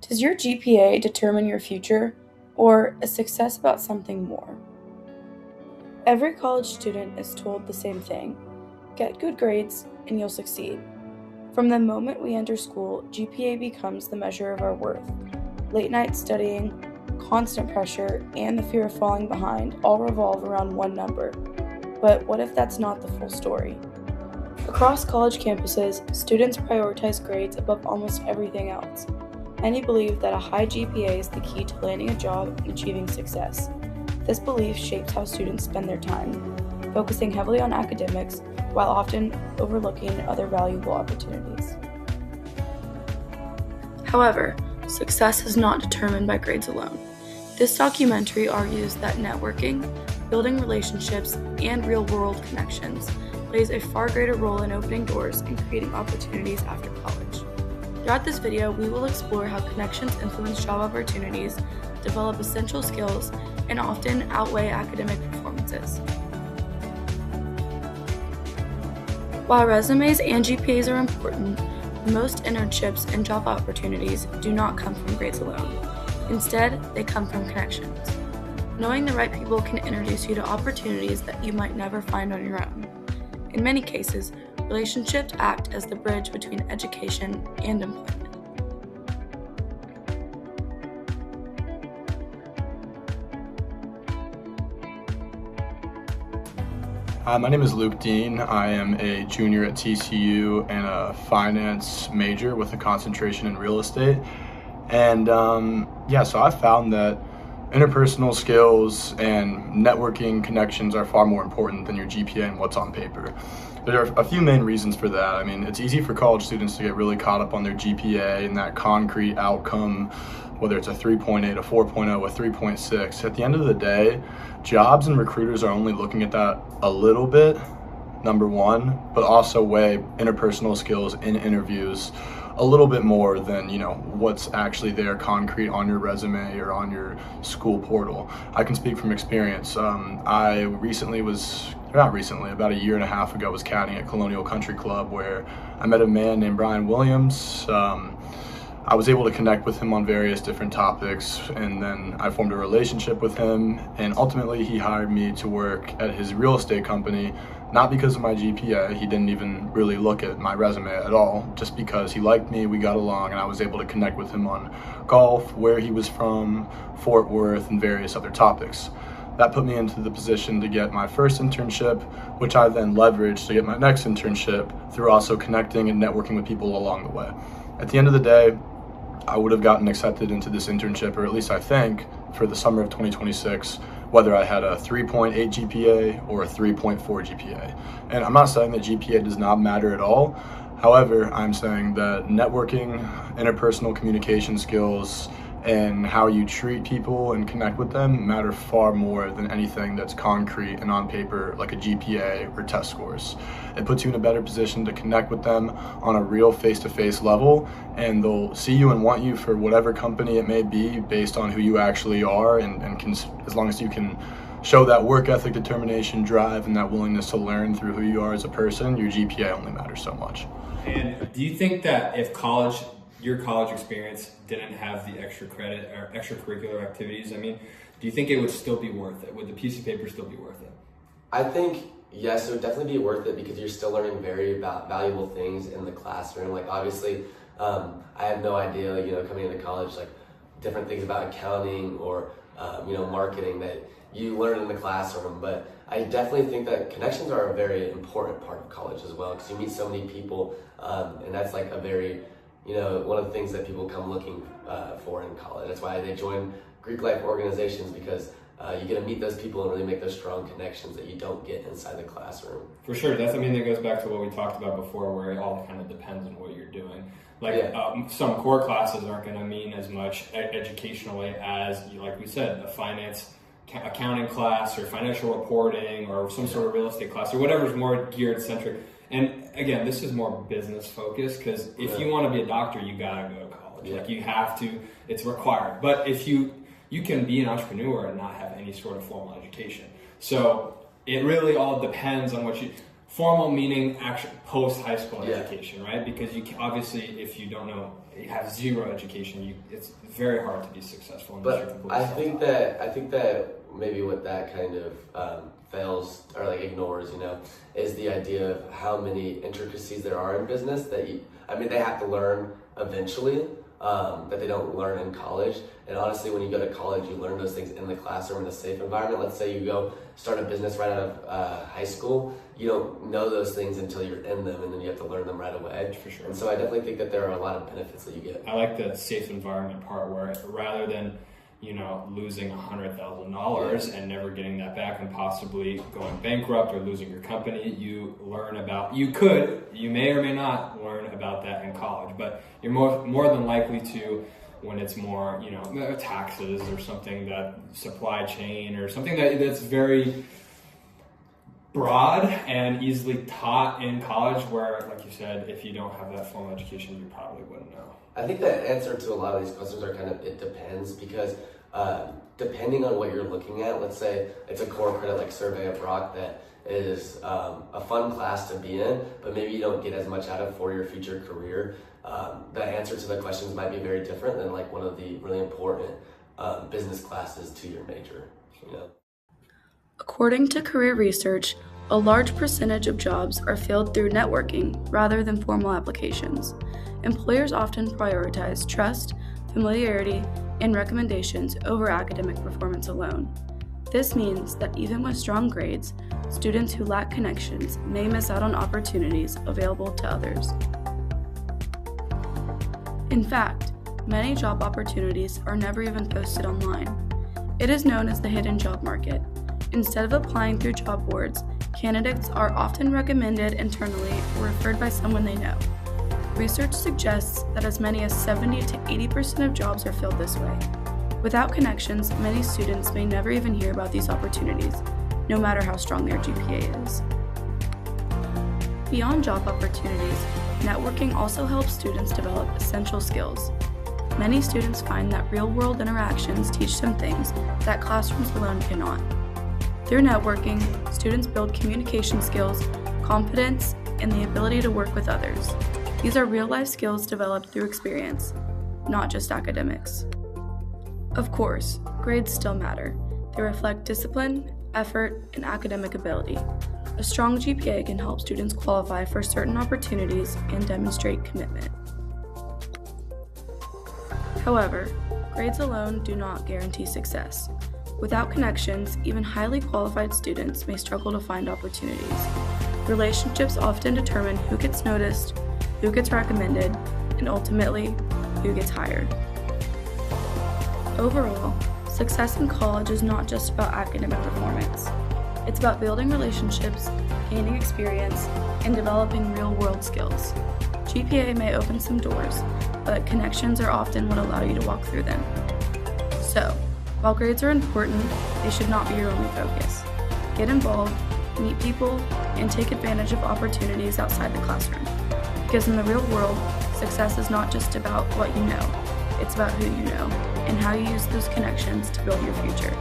Does your GPA determine your future, or is success about something more? Every college student is told the same thing: get good grades and you'll succeed. From the moment we enter school, GPA becomes the measure of our worth. Late night studying, constant pressure, and the fear of falling behind all revolve around one number. But what if that's not the full story? Across college campuses, students prioritize grades above almost everything else. Many believe that a high GPA is the key to landing a job and achieving success. This belief shapes how students spend their time, focusing heavily on academics while often overlooking other valuable opportunities. However, success is not determined by grades alone. This documentary argues that networking, building relationships, and real-world connections plays a far greater role in opening doors and creating opportunities after college. Throughout this video, we will explore how connections influence job opportunities, develop essential skills, and often outweigh academic performances. While resumes and GPAs are important, most internships and job opportunities do not come from grades alone. Instead, they come from connections. Knowing the right people can introduce you to opportunities that you might never find on your own. In many cases, relationships act as the bridge between education and employment. Hi, my name is Luke Dean. I am a junior at TCU and a finance major with a concentration in real estate. And so I found that interpersonal skills and networking connections are far more important than your GPA and what's on paper. There are a few main reasons for that. I mean, it's easy for college students to get really caught up on their GPA and that concrete outcome, whether it's a 3.8, a 4.0, a 3.6. At the end of the day, jobs and recruiters are only looking at that a little bit, number one, but also weigh interpersonal skills in interviews a little bit more than, what's actually there concrete on your resume or on your school portal. I can speak from experience. About a year and a half ago, was caddying at Colonial Country Club, where I met a man named Brian Williams. I was able to connect with him on various different topics, and then I formed a relationship with him, and ultimately he hired me to work at his real estate company, not because of my GPA. He didn't even really look at my resume at all, just because he liked me, we got along, and I was able to connect with him on golf, where he was from, Fort Worth, and various other topics. That put me into the position to get my first internship, which I then leveraged to get my next internship through also connecting and networking with people along the way. At the end of the day, I would have gotten accepted into this internship, or at least I think, for the summer of 2026, whether I had a 3.8 GPA or a 3.4 GPA. And I'm not saying that GPA does not matter at all. However, I'm saying that networking, interpersonal communication skills, and how you treat people and connect with them matter far more than anything that's concrete and on paper, like a GPA or test scores. It puts you in a better position to connect with them on a real face-to-face level, and they'll see you and want you for whatever company it may be based on who you actually are, and can, as long as you can show that work ethic, determination, drive, and that willingness to learn through who you are as a person, your GPA only matters so much. And do you think that if your college experience didn't have the extra credit or extracurricular activities, do you think it would still be worth it? Would the piece of paper still be worth it? I think, yes, it would definitely be worth it because you're still learning very valuable things in the classroom. Like, obviously, I had no idea, coming into college, like different things about accounting or, marketing that you learn in the classroom. But I definitely think that connections are a very important part of college as well, because you meet so many people, and that's like a very, one of the things that people come looking for in college. That's why they join Greek life organizations, because you get to meet those people and really make those strong connections that you don't get inside the classroom. For sure. That goes back to what we talked about before, where it all kind of depends on what you're doing. Some core classes aren't going to mean as much educationally as, like we said, a finance accounting class or financial reporting or some sort of real estate class or whatever's more geared centric. And again, this is more business focused, because if you want to be a doctor, you gotta go to college. Like, you have to, it's required. But if you can be an entrepreneur and not have any sort of formal education. So it really all depends on Formal meaning actual post high school Yeah. education, right? Because you can, obviously, if you don't know, you have zero education, it's very hard to be successful. But I think that maybe what that kind of fails or like ignores, is the idea of how many intricacies there are in business that they have to learn eventually, that they don't learn in college. And honestly, when you go to college, you learn those things in the classroom in a safe environment. Let's say you go start a business right out of high school. You don't know those things until you're in them, and then you have to learn them right away. For sure. And so I definitely think that there are a lot of benefits that you get. I like the safe environment part where rather than losing $100,000 and never getting that back and possibly going bankrupt or losing your company, you may or may not learn about that in college, but you're more than likely to when it's more, taxes or something, that supply chain or something that's very broad and easily taught in college, where, like you said, if you don't have that formal education, you probably wouldn't know. I think the answer to a lot of these questions are it depends, because depending on what you're looking at, let's say it's a core credit like Survey of Rock that is a fun class to be in, but maybe you don't get as much out of for your future career. The answer to the questions might be very different than like one of the really important business classes to your major. According to career research, a large percentage of jobs are filled through networking rather than formal applications. Employers often prioritize trust, familiarity, and recommendations over academic performance alone. This means that even with strong grades, students who lack connections may miss out on opportunities available to others. In fact, many job opportunities are never even posted online. It is known as the hidden job market. Instead of applying through job boards, candidates are often recommended internally or referred by someone they know. Research suggests that as many as 70 to 80% of jobs are filled this way. Without connections, many students may never even hear about these opportunities, no matter how strong their GPA is. Beyond job opportunities, networking also helps students develop essential skills. Many students find that real-world interactions teach them things that classrooms alone cannot. Through networking, students build communication skills, confidence, and the ability to work with others. These are real-life skills developed through experience, not just academics. Of course, grades still matter. They reflect discipline, effort, and academic ability. A strong GPA can help students qualify for certain opportunities and demonstrate commitment. However, grades alone do not guarantee success. Without connections, even highly qualified students may struggle to find opportunities. Relationships often determine who gets noticed, who gets recommended, and ultimately, who gets hired. Overall, success in college is not just about academic performance. It's about building relationships, gaining experience, and developing real-world skills. GPA may open some doors, but connections are often what allow you to walk through them. So, while grades are important, they should not be your only focus. Get involved, meet people, and take advantage of opportunities outside the classroom. Because in the real world, success is not just about what you know, it's about who you know and how you use those connections to build your future.